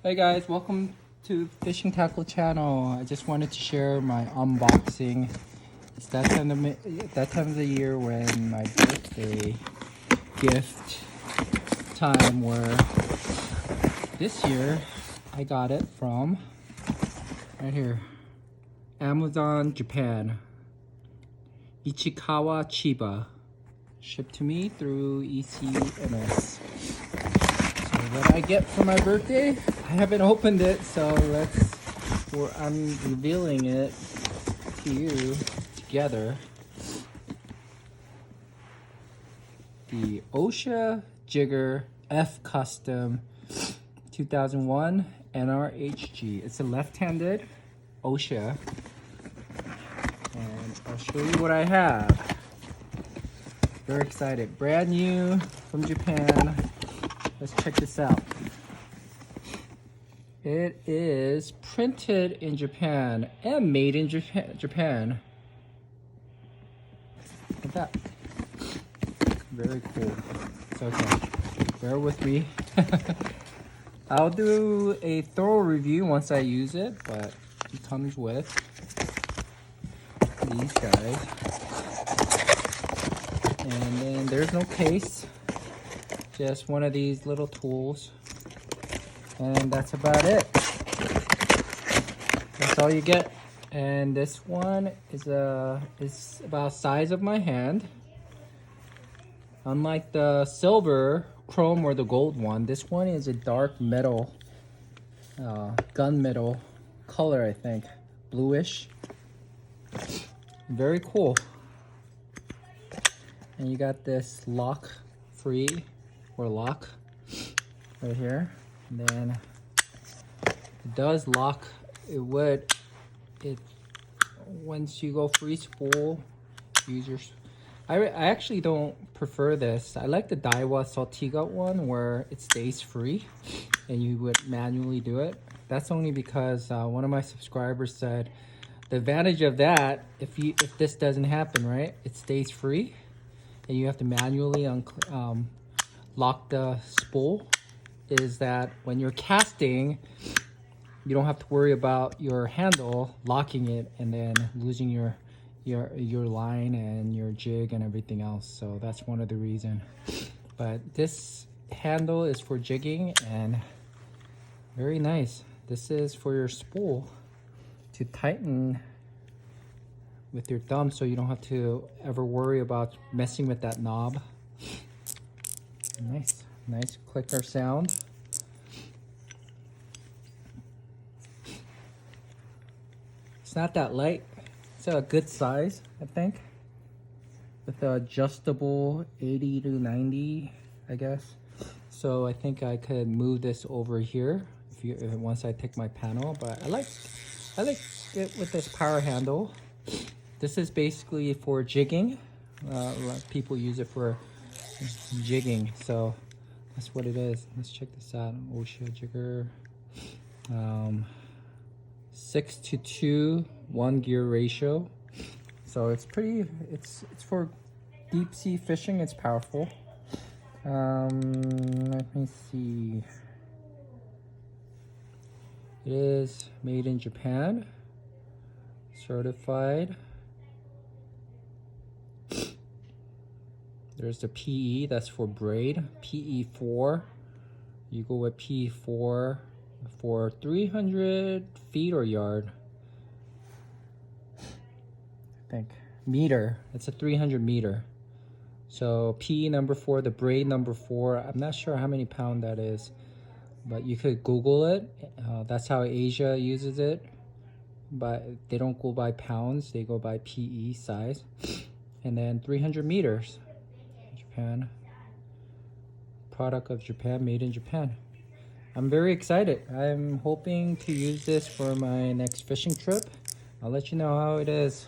Hey guys, welcome to Fishing Tackle channel. I just wanted to share my unboxing. It's that time of the year when my birthday gift time, where this year I got it from right here, Amazon Japan, Ichikawa Chiba, shipped to me through ECMS. So what I get for my birthday, I haven't opened it, so I'm revealing it to you together. The Ocea Jigger F Custom 2001 NRHG. It's a left-handed Ocea, and I'll show you what I have. Very excited. Brand new from Japan. Let's check this out. It is printed in Japan and made in Japan. Look at that. Very cool. So, okay, bear with me. I'll do a thorough review once I use it, but it comes with these guys. And then there's no case, just one of these little tools. And that's about it. That's all you get. And this one is about the size of my hand. Unlike the silver, chrome, or the gold one, this one is a dark metal, gunmetal color, I think. Bluish. Very cool. And you got this lock free, or lock, right here. And then it does lock. Once you go free spool, use your. I actually don't prefer this. I like the Daiwa Saltiga one where it stays free, and you would manually do it. That's only because one of my subscribers said the advantage of that, if this doesn't happen, right, it stays free, and you have to manually lock the spool, is that when you're casting, you don't have to worry about your handle locking it and then losing your line and your jig and everything else. So that's one of the reasons. But this handle is for jigging, and very nice. This is for your spool to tighten with your thumb, so you don't have to ever worry about messing with that knob. Nice clicker sound. It's not that light. It's a good size, I think, with the adjustable 80 to 90, I guess. So I think I could move this over here once I take my panel. But I like it with this power handle. This is basically for jigging. A lot of people use it for jigging, so that's what it is. Let's check this out. Ocea Jigger, 6:2 1 gear ratio. So it's for deep sea fishing. It's powerful. Let me see. It is made in Japan, certified. There's the PE, that's for braid. PE4. You go with PE4 for 300 feet or yard. I think. Meter. It's a 300 meter. So PE number 4, the braid number 4. I'm not sure how many pound that is, but you could Google it. That's how Asia uses it. But they don't go by pounds, they go by PE size. And then 300 meters. Japan. Product of Japan, made in Japan. I'm very excited. I'm hoping to use this for my next fishing trip. I'll let you know how it is.